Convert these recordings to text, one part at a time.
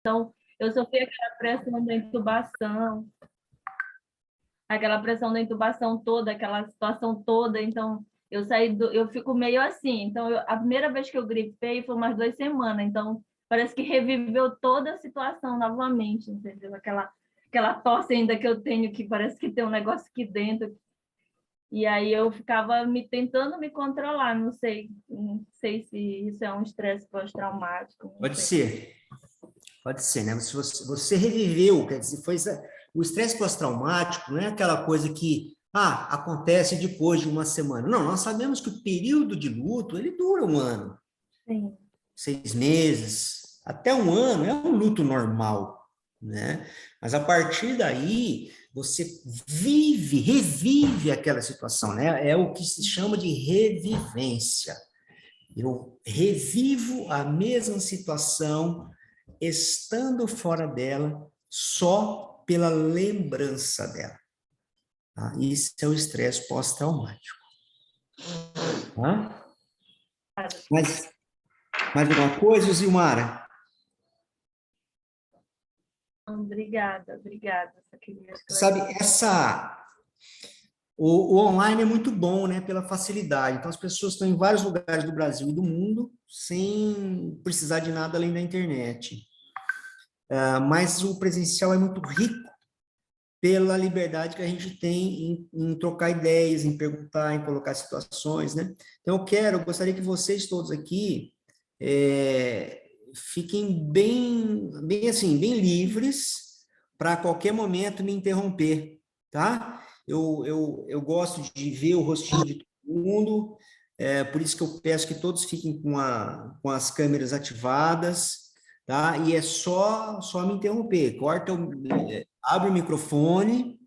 Então, eu sofri aquela pressão da intubação toda, aquela situação toda, então eu fico meio assim. Então, a primeira vez que eu gripei foi umas 2 semanas, então parece que reviveu toda a situação novamente, entendeu? Aquela tosse ainda que eu tenho, que parece que tem um negócio aqui dentro. E aí eu ficava tentando me controlar, não sei se isso é um estresse pós-traumático. Pode ser, né? Se você reviveu, quer dizer, o estresse pós-traumático não é aquela coisa que acontece depois de uma semana. Não, nós sabemos que o período de luto, ele dura 1 ano. Sim. 6 meses, até 1 ano é um luto normal, né? Mas a partir daí, você revive aquela situação, né? É o que se chama de revivência. Eu revivo a mesma situação, estando fora dela, só pela lembrança dela. Tá? Isso é o estresse pós-traumático. Tá? Mais alguma coisa, Zilmara? Obrigada. Sabe, o online é muito bom, né, pela facilidade. Então, as pessoas estão em vários lugares do Brasil e do mundo sem precisar de nada além da internet. Mas o presencial é muito rico pela liberdade que a gente tem em trocar ideias, em perguntar, em colocar situações, né? Então, eu gostaria que vocês todos aqui fiquem bem livres para a qualquer momento me interromper, tá? Eu gosto de ver o rostinho de todo mundo, por isso que eu peço que todos fiquem com as câmeras ativadas, tá? E é só me interromper, abre o microfone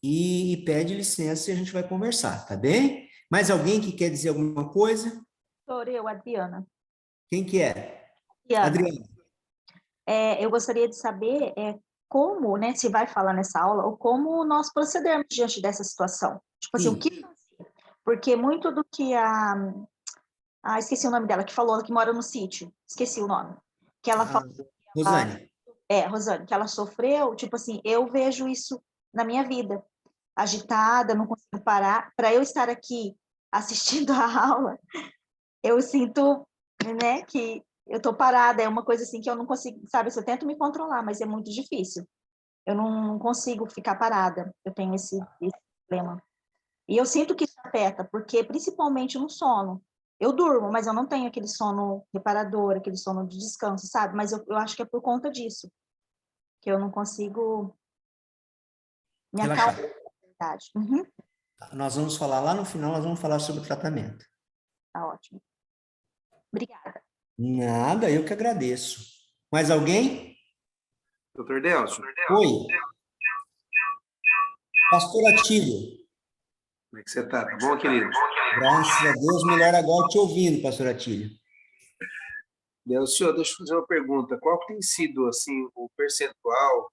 e pede licença e a gente vai conversar, tá bem? Mais alguém que quer dizer alguma coisa? Sou eu, Adriana. Quem que é? Adriana. Eu gostaria de saber como, né, se vai falar nessa aula, ou como nós procedermos diante dessa situação. Tipo assim, o que fazer? Porque muito do que esqueci o nome dela, que falou, que mora no sítio, esqueci o nome, que ela falou... Rosane. Rosane, que ela sofreu, tipo assim, eu vejo isso na minha vida, agitada, não consigo parar, para eu estar aqui assistindo a aula, eu sinto, né, que eu tô parada, é uma coisa assim que eu não consigo, sabe, eu tento me controlar, mas é muito difícil, eu não consigo ficar parada, eu tenho esse problema. E eu sinto que isso afeta, porque principalmente no sono, eu durmo, mas eu não tenho aquele sono reparador, aquele sono de descanso, sabe, mas eu acho que é por conta disso, que eu não consigo me acalmar, na verdade. Uhum. Nós vamos falar lá no final, nós vamos falar sobre o tratamento. Tá ótimo. Obrigada. Nada, eu que agradeço. Mais alguém? Doutor Delcio. Oi. Pastor Atílio. Como é que você está? Tá bom, querido? Graças a Deus, melhor agora te ouvindo, pastor Atílio. Delcio, deixa eu fazer uma pergunta. Qual tem sido, assim, o percentual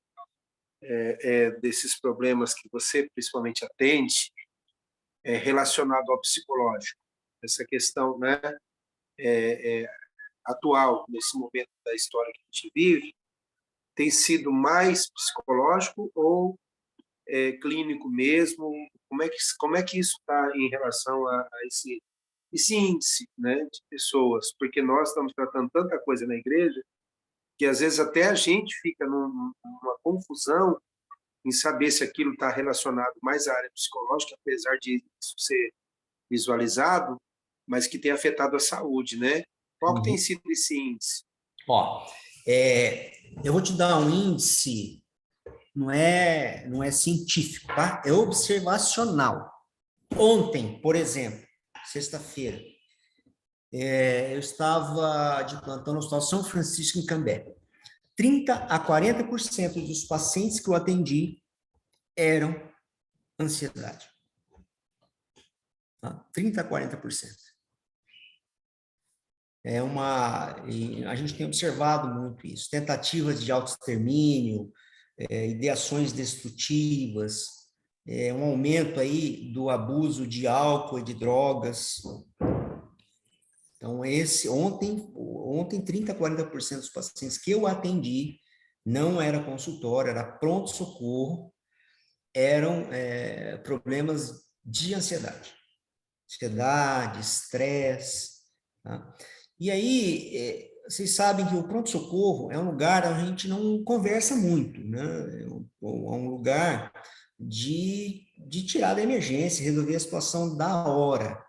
desses problemas que você principalmente atende relacionado ao psicológico? Essa questão, né, atual, nesse momento da história que a gente vive, tem sido mais psicológico ou clínico mesmo? Como é que isso está em relação a esse índice, né, de pessoas? Porque nós estamos tratando tanta coisa na igreja que às vezes até a gente fica numa confusão em saber se aquilo está relacionado mais à área psicológica, apesar de isso ser visualizado, mas que tem afetado a saúde, né? Qual que tem sido esse índice? Eu vou te dar um índice, não é científico, tá? É observacional. Ontem, por exemplo, sexta-feira, eu estava de plantão no Hospital São Francisco, em Cambé. 30% a 40% dos pacientes que eu atendi eram ansiedade. Tá? 30% a 40%. A gente tem observado muito isso. Tentativas de autoextermínio, ideações destrutivas, um aumento aí do abuso de álcool e de drogas. Então, ontem 30% a 40% dos pacientes que eu atendi não era consultório, era pronto-socorro, eram problemas de ansiedade. Ansiedade, estresse. Tá? E aí, vocês sabem que o pronto-socorro é um lugar onde a gente não conversa muito, né? É um lugar de tirar da emergência, resolver a situação da hora.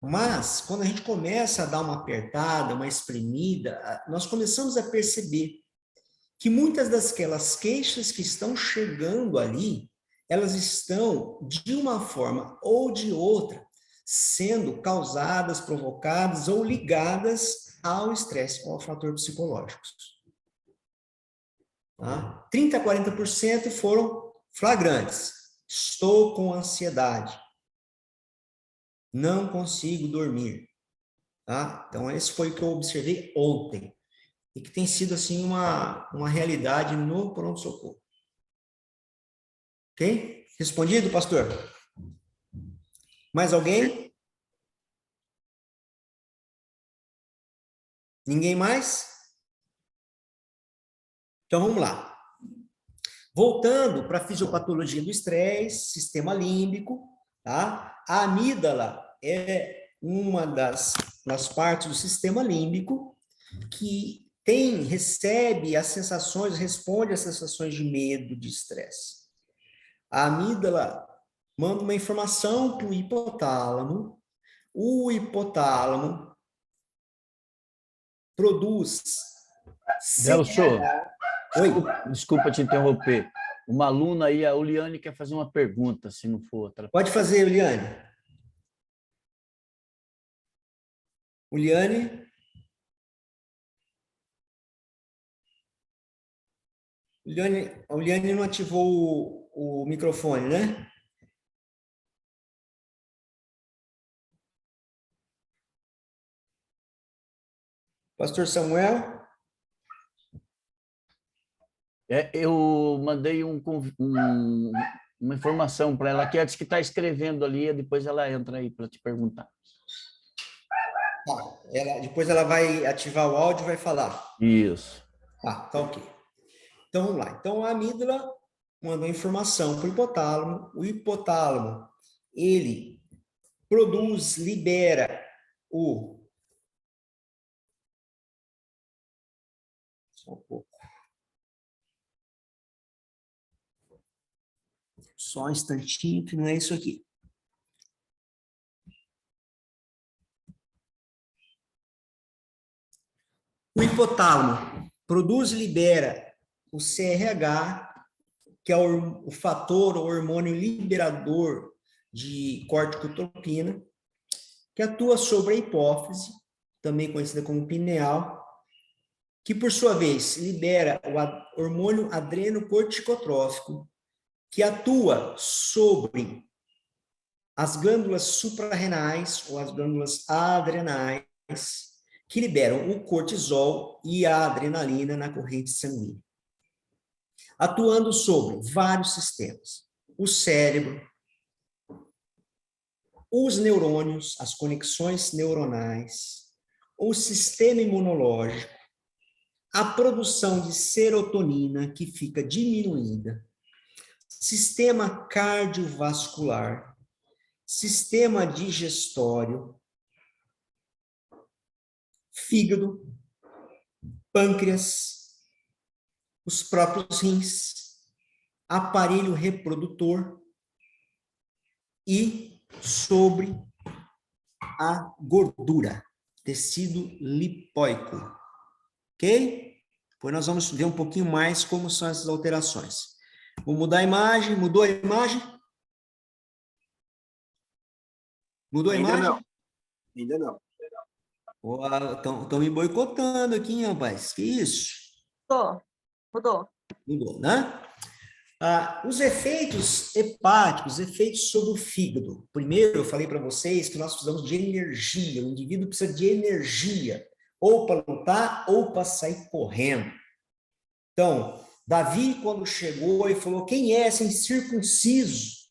Mas, quando a gente começa a dar uma apertada, uma espremida, nós começamos a perceber que muitas daquelas queixas que estão chegando ali, elas estão, de uma forma ou de outra, sendo causadas, provocadas ou ligadas ao estresse ou ao fator psicológico. Tá? 30% a 40% foram flagrantes. Estou com ansiedade. Não consigo dormir. Tá? Então, esse foi o que eu observei ontem. E que tem sido, assim, uma realidade no pronto-socorro. Ok? Respondido, pastor? Mais alguém? Ninguém mais? Então, vamos lá. Voltando para a fisiopatologia do estresse, sistema límbico, tá? A amígdala é uma das partes do sistema límbico que recebe as sensações, responde às sensações de medo, de estresse. A amígdala manda uma informação para o hipotálamo. O hipotálamo produz Nelson, Oi. desculpa te interromper. Uma aluna aí, a Uliane, quer fazer uma pergunta, se não for outra. Pode fazer, Uliane. Uliane? A Uliane não ativou o microfone, né? Pastor Samuel? Eu mandei uma informação para ela, que ela disse que está escrevendo ali, depois ela entra aí para te perguntar. Depois ela vai ativar o áudio e vai falar. Isso. Tá ok. Então, vamos lá. Então, a amígdala mandou informação para o hipotálamo. O hipotálamo, ele produz, libera Só um pouco. Só um instantinho, que não é isso aqui. O hipotálamo produz e libera o CRH, que é o fator, o hormônio liberador de corticotropina, que atua sobre a hipófise, também conhecida como pineal, que, por sua vez, libera o hormônio adrenocorticotrófico, que atua sobre as glândulas suprarrenais ou as glândulas adrenais, que liberam o cortisol e a adrenalina na corrente sanguínea. Atuando sobre vários sistemas. O cérebro, os neurônios, as conexões neuronais, o sistema imunológico, a produção de serotonina, que fica diminuída, sistema cardiovascular, sistema digestório, fígado, pâncreas, os próprios rins, aparelho reprodutor e sobre a gordura, tecido lipóico. Ok? Depois nós vamos ver um pouquinho mais como são essas alterações. Vou mudar a imagem. Mudou a imagem? Mudou a imagem? Não. Ainda não. Estão me boicotando aqui, hein, rapaz? Que isso? Mudou. Mudou, né? Os efeitos hepáticos, efeitos sobre o fígado. Primeiro, eu falei para vocês que nós precisamos de energia. O indivíduo precisa de energia, ou para lutar, ou para sair correndo. Então, Davi, quando chegou e falou, quem é esse incircunciso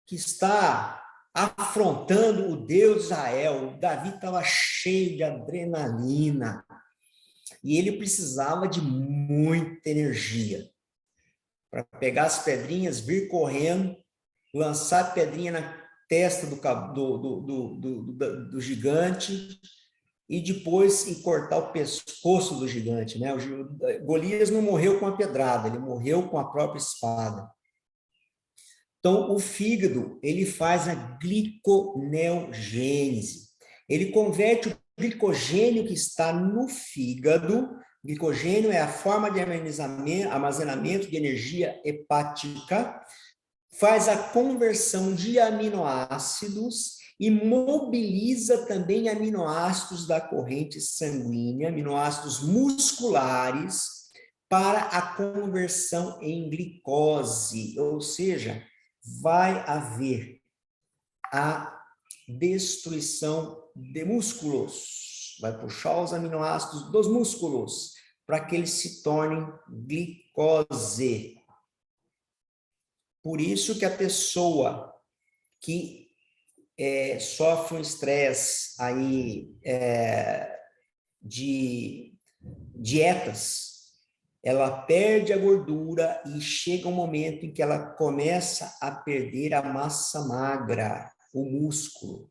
que está afrontando o Deus de Israel? Davi estava cheio de adrenalina. E ele precisava de muita energia para pegar as pedrinhas, vir correndo, lançar a pedrinha na testa do gigante e depois cortar o pescoço do gigante, né? Golias não morreu com a pedrada, ele morreu com a própria espada. Então, o fígado, ele faz a gliconeogênese. Ele converte o glicogênio que está no fígado. Glicogênio é a forma de armazenamento de energia hepática, faz a conversão de aminoácidos e mobiliza também aminoácidos da corrente sanguínea, aminoácidos musculares, para a conversão em glicose, ou seja, vai haver a destruição de músculos, vai puxar os aminoácidos dos músculos para que eles se tornem glicose. Por isso que a pessoa que sofre um estresse aí de dietas, ela perde a gordura e chega um momento em que ela começa a perder a massa magra, o músculo.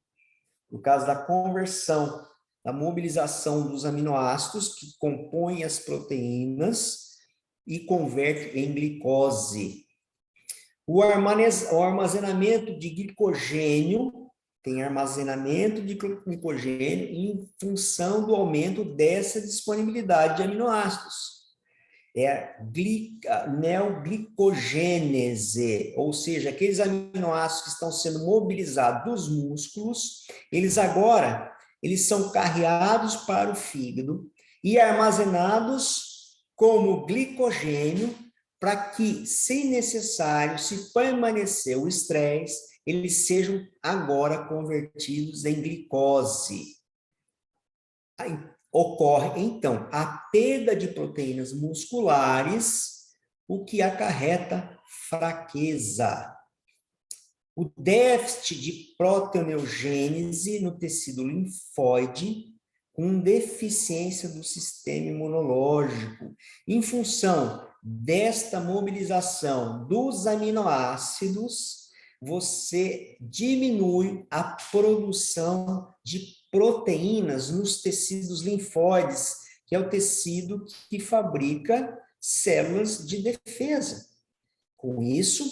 No caso da conversão, da mobilização dos aminoácidos que compõem as proteínas e converte em glicose. O armazenamento de glicogênio, tem armazenamento de glicogênio em função do aumento dessa disponibilidade de aminoácidos. É a neoglicogênese, ou seja, aqueles aminoácidos que estão sendo mobilizados dos músculos, eles são carreados para o fígado e armazenados como glicogênio para que, se necessário, se permanecer o estresse, eles sejam agora convertidos em glicose. Ocorre, então, a perda de proteínas musculares, o que acarreta fraqueza. O déficit de proteoneogênese no tecido linfóide, com deficiência do sistema imunológico, em função desta mobilização dos aminoácidos, você diminui a produção de proteínas nos tecidos linfóides, que é o tecido que fabrica células de defesa. Com isso,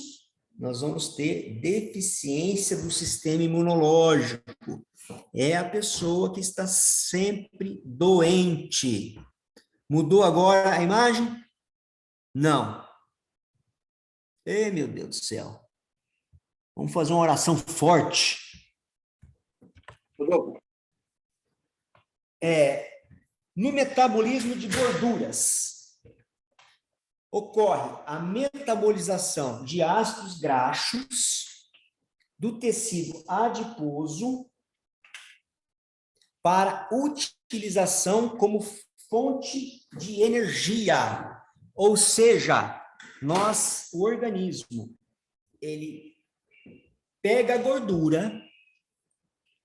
nós vamos ter deficiência do sistema imunológico. É a pessoa que está sempre doente. Mudou agora a imagem? Não. Ei, meu Deus do céu. Vamos fazer uma oração forte. Mudou? No metabolismo de gorduras, ocorre a metabolização de ácidos graxos do tecido adiposo para utilização como fonte de energia. Ou seja, o organismo, ele pega a gordura,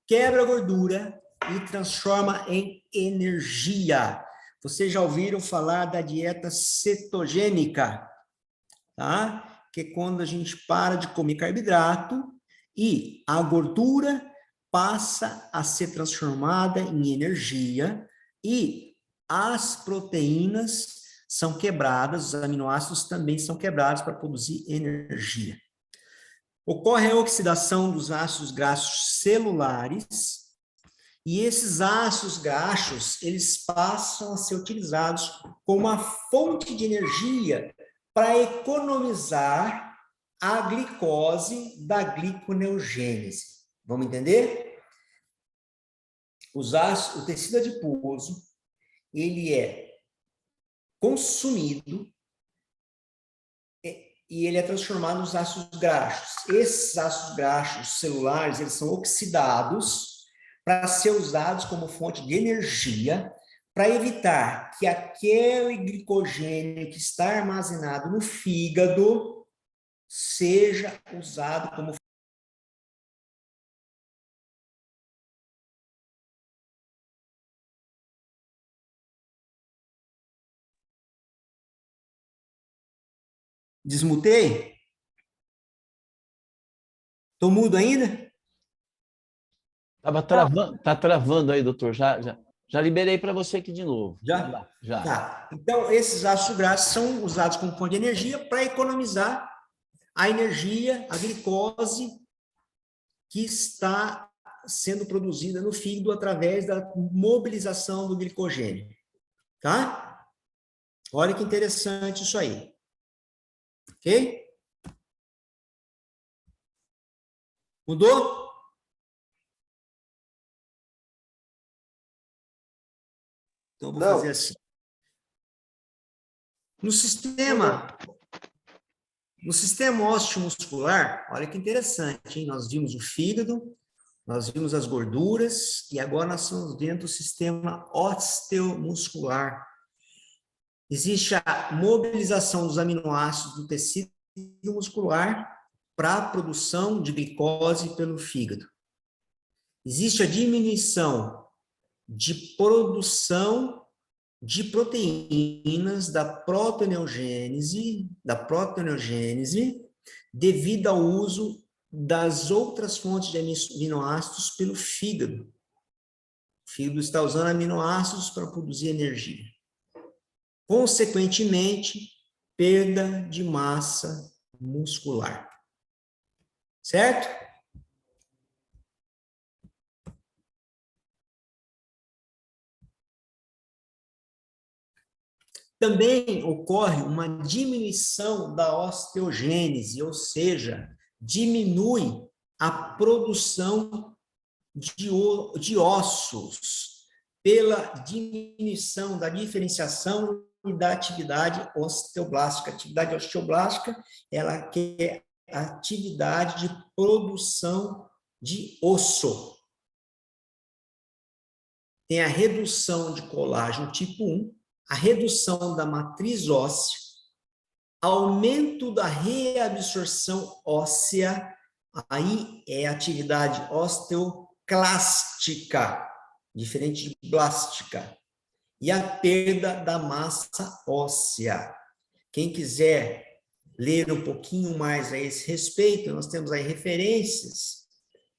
quebra a gordura e transforma em energia. Vocês já ouviram falar da dieta cetogênica, tá? Que é quando a gente para de comer carboidrato e a gordura passa a ser transformada em energia e as proteínas são quebradas, os aminoácidos também são quebrados para produzir energia. Ocorre a oxidação dos ácidos graxos celulares e esses ácidos graxos, eles passam a ser utilizados como uma fonte de energia para economizar a glicose da gliconeogênese. Vamos entender? O tecido adiposo, ele é consumido e ele é transformado nos ácidos graxos. Esses ácidos graxos celulares, eles são oxidados para ser usados como fonte de energia, para evitar que aquele glicogênio que está armazenado no fígado seja usado como Desmutei? Estou mudo ainda? Tá travando aí, doutor. Já liberei para você aqui de novo. Já? Já. Tá. Então, esses ácidos graxos são usados como fonte de energia para economizar a energia, a glicose que está sendo produzida no fígado através da mobilização do glicogênio. Tá? Olha que interessante isso aí. Ok? Mudou? Então, vou fazer assim. No sistema ósseo-muscular, olha que interessante, hein? Nós vimos o fígado, nós vimos as gorduras, e agora nós estamos dentro do sistema osteomuscular. Existe a mobilização dos aminoácidos do tecido muscular para a produção de glicose pelo fígado. Existe a diminuição de produção de proteínas da proteogênese, devido ao uso das outras fontes de aminoácidos pelo fígado. O fígado está usando aminoácidos para produzir energia. Consequentemente, perda de massa muscular. Certo? Também ocorre uma diminuição da osteogênese, ou seja, diminui a produção de ossos pela diminuição da diferenciação e da atividade osteoblástica. A atividade osteoblástica, ela quer a atividade de produção de osso. Tem a redução de colágeno tipo 1, a redução da matriz óssea, aumento da reabsorção óssea, aí é atividade osteoclástica, diferente de blástica, e a perda da massa óssea. Quem quiser ler um pouquinho mais a esse respeito, nós temos aí referências,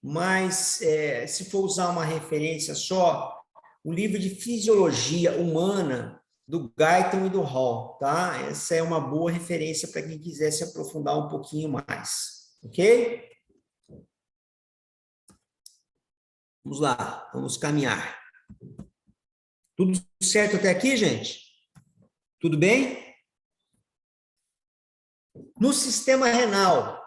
mas se for usar uma referência só, o livro de Fisiologia Humana, do Guyton e do Hall, tá? Essa é uma boa referência para quem quiser se aprofundar um pouquinho mais, ok? Vamos lá, vamos caminhar. Tudo certo até aqui, gente? Tudo bem? No sistema renal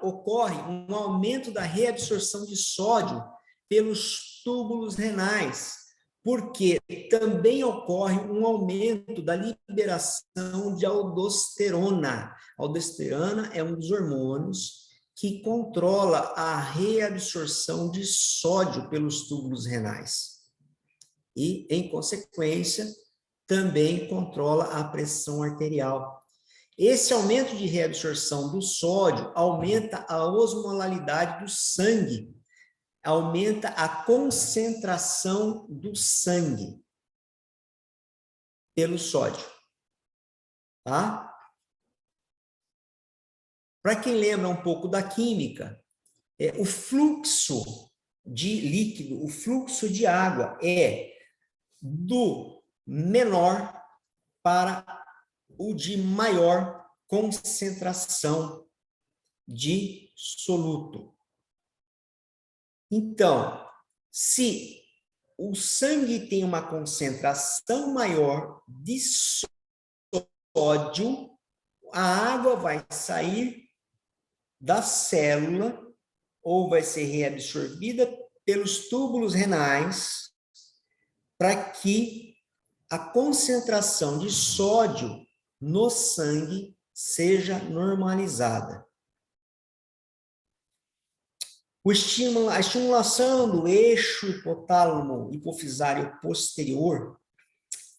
ocorre um aumento da reabsorção de sódio pelos túbulos renais, porque também ocorre um aumento da liberação de aldosterona. A aldosterona é um dos hormônios que controla a reabsorção de sódio pelos túbulos renais. E, em consequência, também controla a pressão arterial. Esse aumento de reabsorção do sódio aumenta a osmolaridade do sangue, aumenta a concentração do sangue pelo sódio, tá? Para quem lembra um pouco da química, o fluxo de líquido, o fluxo de água é do menor para o de maior concentração de soluto. Então, se o sangue tem uma concentração maior de sódio, a água vai sair da célula ou vai ser reabsorvida pelos túbulos renais para que a concentração de sódio no sangue seja normalizada. A estimulação do eixo hipotálamo hipofisário posterior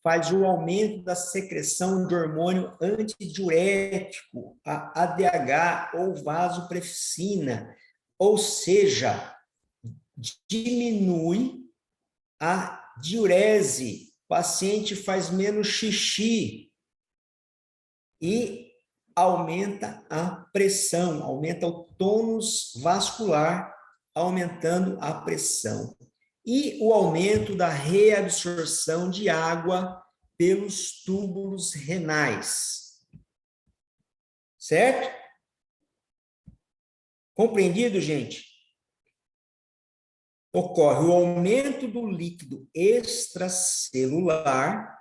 faz o aumento da secreção de hormônio antidiurético, a ADH ou vasopressina, ou seja, diminui a diurese, o paciente faz menos xixi e aumenta a pressão, aumenta o tônus vascular, aumentando a pressão. E o aumento da reabsorção de água pelos túbulos renais. Certo? Compreendido, gente? Ocorre o aumento do líquido extracelular,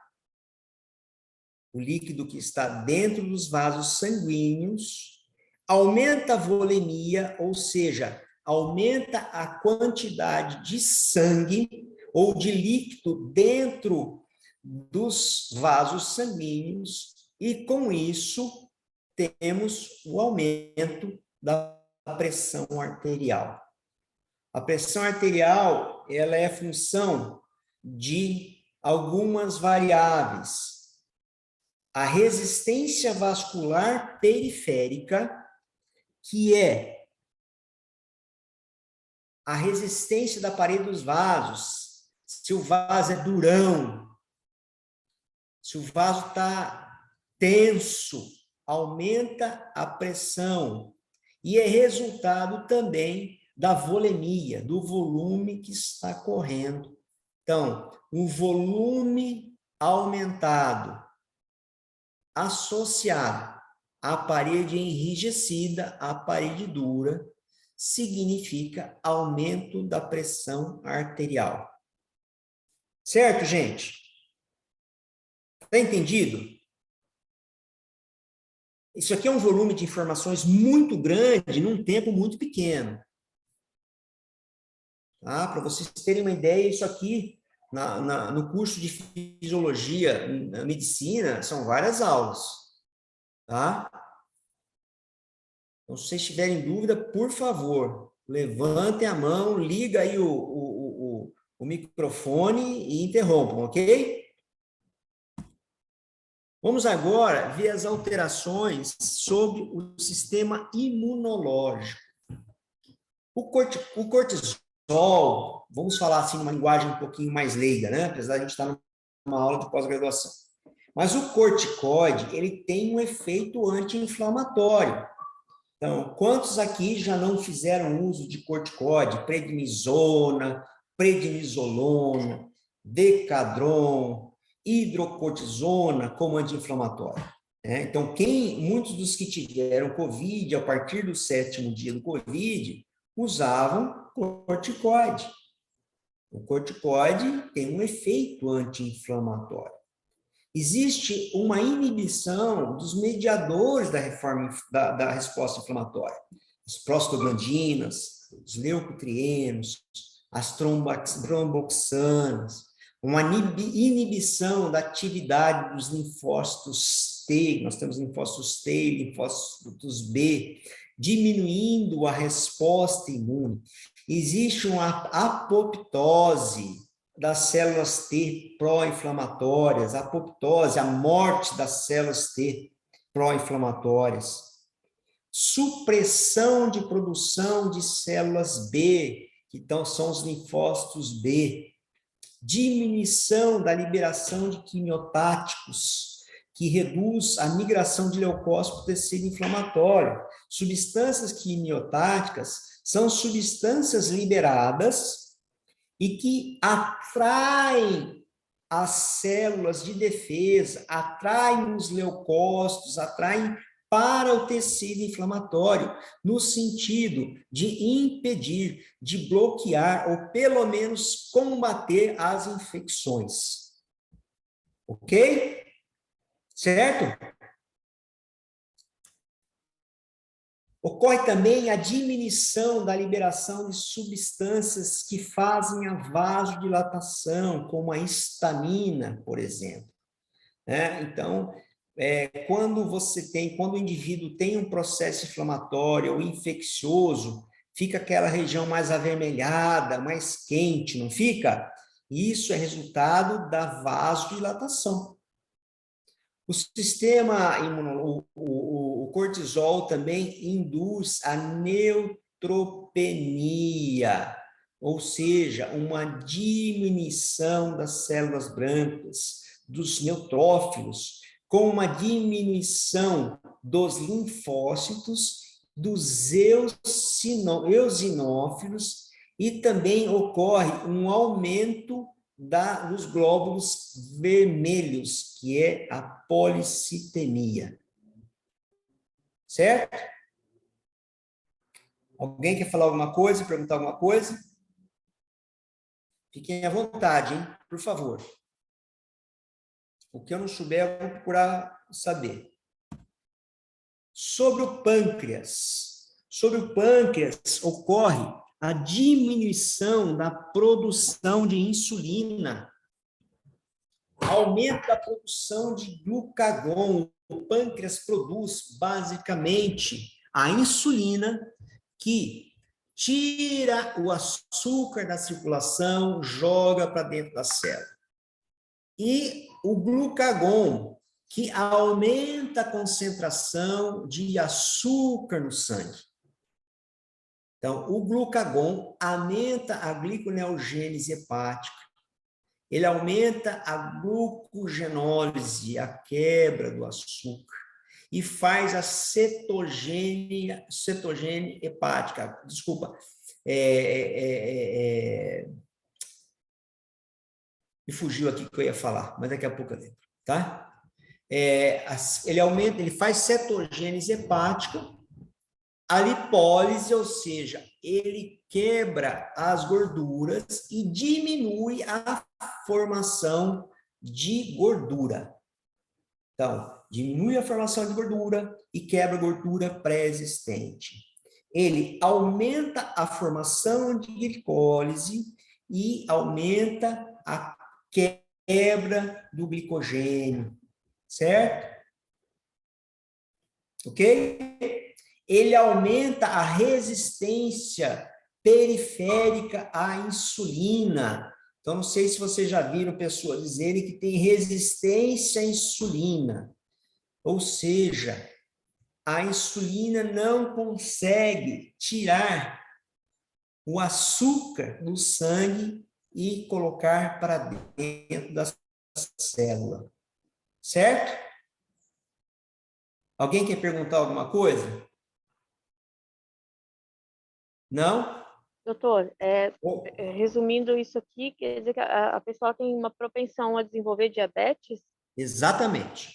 o líquido que está dentro dos vasos sanguíneos, aumenta a volemia, ou seja, aumenta a quantidade de sangue ou de líquido dentro dos vasos sanguíneos, e com isso temos o aumento da pressão arterial. A pressão arterial, ela é função de algumas variáveis. A resistência vascular periférica, que é a resistência da parede dos vasos, se o vaso é durão, se o vaso está tenso, aumenta a pressão, e é resultado também da volemia, do volume que está correndo. Então, o volume aumentado, associado à parede enrijecida, à parede dura, significa aumento da pressão arterial. Certo, gente? Está entendido? Isso aqui é um volume de informações muito grande num tempo muito pequeno. Tá? Para vocês terem uma ideia, isso aqui, no curso de fisiologia, na medicina, são várias aulas. Tá? Então, se vocês tiverem dúvida, por favor, levantem a mão, liga aí o microfone e interrompam, ok? Vamos agora ver as alterações sobre o sistema imunológico. O cortisol, vamos falar assim numa linguagem um pouquinho mais leiga, né? Apesar de a gente estar numa aula de pós-graduação. Mas o corticoide, ele tem um efeito anti-inflamatório. Então, quantos aqui já não fizeram uso de corticoide? Prednisona, prednisolona, decadron, hidrocortisona como anti-inflamatório. Então, muitos dos que tiveram Covid, a partir do 7º dia do Covid, usavam corticoide. O corticoide tem um efeito anti-inflamatório. Existe uma inibição dos mediadores da resposta inflamatória. As prostaglandinas, os leucotrienos, as tromboxanas, uma inibição da atividade dos linfócitos T, nós temos linfócitos T e linfócitos B, diminuindo a resposta imune. Existe uma apoptose das células T pró-inflamatórias, apoptose, a morte das células T pró-inflamatórias. Supressão de produção de células B, que então são os linfócitos B. Diminuição da liberação de quimiotáticos, que reduz a migração de leucócitos para o tecido inflamatório. Substâncias quimiotáticas são substâncias liberadas e que atraem as células de defesa, atraem os leucócitos, atraem para o tecido inflamatório, no sentido de impedir, de bloquear, ou pelo menos combater as infecções. Ok? Certo? Ocorre também a diminuição da liberação de substâncias que fazem a vasodilatação, como a histamina, por exemplo. Então, quando o indivíduo tem um processo inflamatório ou infeccioso, fica aquela região mais avermelhada, mais quente, não fica? Isso é resultado da vasodilatação. O sistema imunológico, o cortisol também induz a neutropenia, ou seja, uma diminuição das células brancas, dos neutrófilos, com uma diminuição dos linfócitos, dos eosinófilos, e também ocorre um aumento dos glóbulos vermelhos, que é a policitemia. Certo? Alguém quer falar alguma coisa, perguntar alguma coisa? Fiquem à vontade, hein? Por favor. O que eu não souber, eu vou procurar saber. Sobre o pâncreas. Sobre o pâncreas ocorre a diminuição da produção de insulina, aumento da produção de glucagon. O pâncreas produz basicamente a insulina, que tira o açúcar da circulação, joga para dentro da célula. E o glucagon, que aumenta a concentração de açúcar no sangue. Então, o glucagon aumenta a gliconeogênese hepática, ele aumenta a glucogenólise, a quebra do açúcar, e faz a cetogênia hepática. Desculpa. Me fugiu aqui o que eu ia falar, mas daqui a pouco eu lembro, tá? Ele faz cetogênese hepática, a lipólise, ou seja, ele quebra as gorduras e diminui a formação de gordura. Então, diminui a formação de gordura e quebra a gordura pré-existente. Ele aumenta a formação de glicólise e aumenta a quebra do glicogênio, certo? Ok? Ele aumenta a resistência periférica à insulina. Então, não sei se vocês já viram pessoas dizerem que tem resistência à insulina. Ou seja, a insulina não consegue tirar o açúcar do sangue e colocar para dentro da célula. Certo? Alguém quer perguntar alguma coisa? Não? Doutor, resumindo isso aqui, quer dizer que a pessoa tem uma propensão a desenvolver diabetes? Exatamente.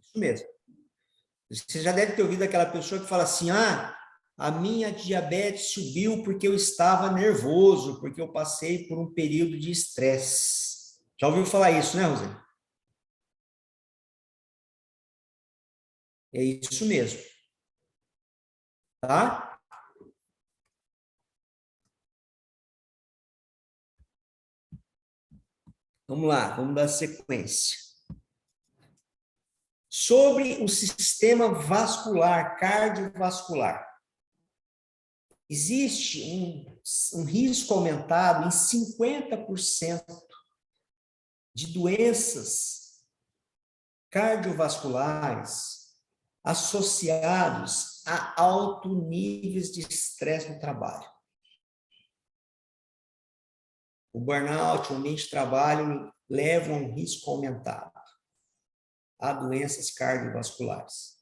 Isso mesmo. Você já deve ter ouvido aquela pessoa que fala assim, a minha diabetes subiu porque eu estava nervoso, porque eu passei por um período de estresse. Já ouviu falar isso, né, Rosane? É isso mesmo. Tá? Vamos lá, vamos dar sequência. Sobre o sistema vascular, cardiovascular. Existe um risco aumentado em 50% de doenças cardiovasculares associados a altos níveis de estresse no trabalho. O burnout, o ambiente de trabalho, levam a um risco aumentado a doenças cardiovasculares.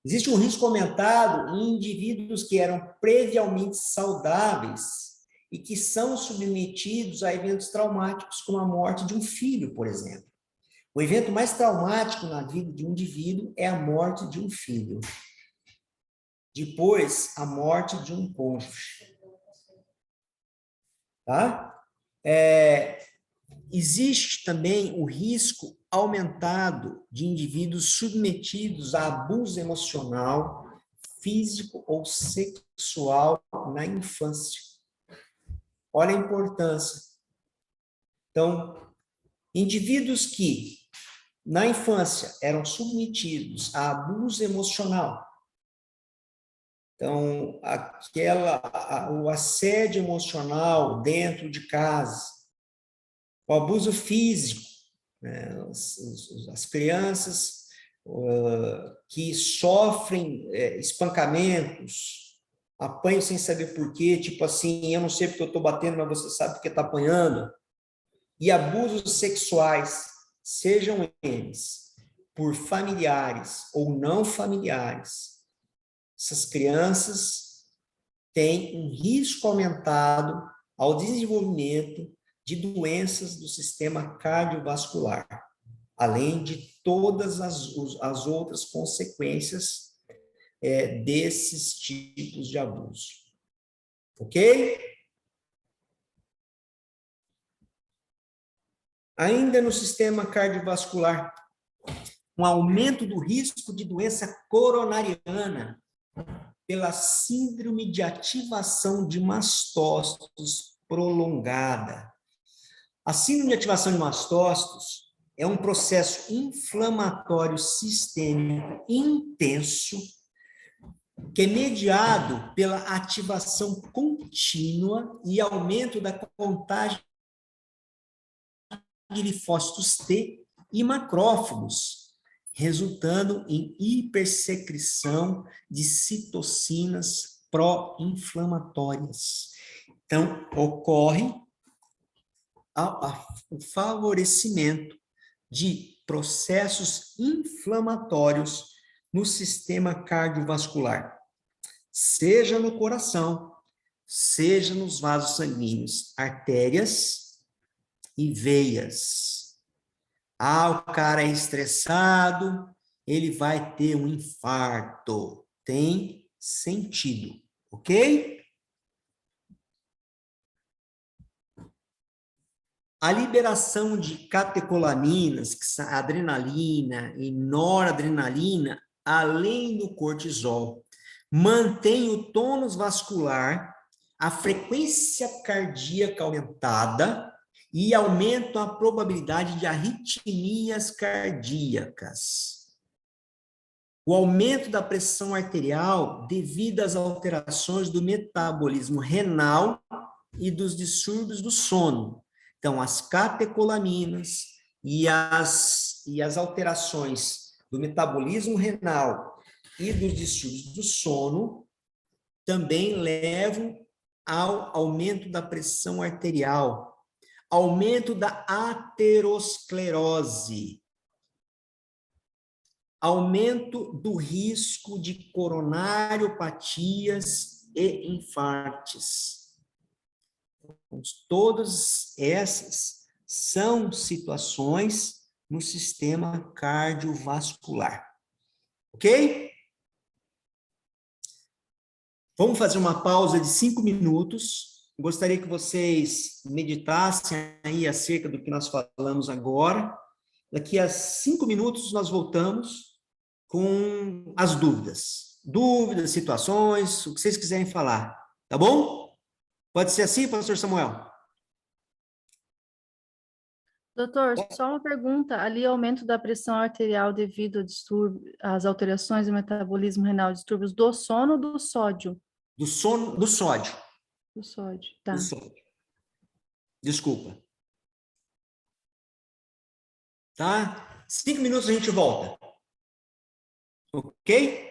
Existe um risco aumentado em indivíduos que eram previamente saudáveis e que são submetidos a eventos traumáticos, como a morte de um filho, por exemplo. O evento mais traumático na vida de um indivíduo é a morte de um filho. Depois, a morte de um cônjuge. Tá? Existe também o risco aumentado de indivíduos submetidos a abuso emocional, físico ou sexual na infância. Olha a importância. Então, indivíduos que na infância eram submetidos a abuso emocional, então, o assédio emocional dentro de casa, o abuso físico, né? As crianças que sofrem espancamentos, apanham sem saber por quê, tipo assim, eu não sei porque eu estou batendo, mas você sabe porque está apanhando. E abusos sexuais, sejam eles por familiares ou não familiares, essas crianças têm um risco aumentado ao desenvolvimento de doenças do sistema cardiovascular, além de todas as outras consequências desses tipos de abuso. Ok? Ainda no sistema cardiovascular, um aumento do risco de doença coronariana pela síndrome de ativação de mastócitos prolongada. A síndrome de ativação de mastócitos é um processo inflamatório sistêmico intenso que é mediado pela ativação contínua e aumento da contagem de linfócitos T e macrófagos, resultando em hipersecreção de citocinas pró-inflamatórias. Então, ocorre o favorecimento de processos inflamatórios no sistema cardiovascular, seja no coração, seja nos vasos sanguíneos, artérias e veias. O cara é estressado, ele vai ter um infarto. Tem sentido, ok? A liberação de catecolaminas, que são adrenalina e noradrenalina, além do cortisol, mantém o tônus vascular, a frequência cardíaca aumentada e aumentam a probabilidade de arritmias cardíacas. O aumento da pressão arterial devido às alterações do metabolismo renal e dos distúrbios do sono. Então, as catecolaminas e as alterações do metabolismo renal e dos distúrbios do sono também levam ao aumento da pressão arterial, aumento da aterosclerose, aumento do risco de coronariopatias e infartes. Todas essas são situações no sistema cardiovascular. Ok? Vamos fazer uma pausa de 5 minutos. Gostaria que vocês meditassem aí acerca do que nós falamos agora. Daqui a 5 minutos nós voltamos com as dúvidas. Dúvidas, situações, o que vocês quiserem falar. Tá bom? Pode ser assim, pastor Samuel? Doutor, só uma pergunta. Ali, aumento da pressão arterial devido às alterações do metabolismo renal, distúrbios do sono ou do sódio? Do sódio. Do sódio, tá. Do sódio. Desculpa. Tá? 5 minutos a gente volta. Ok?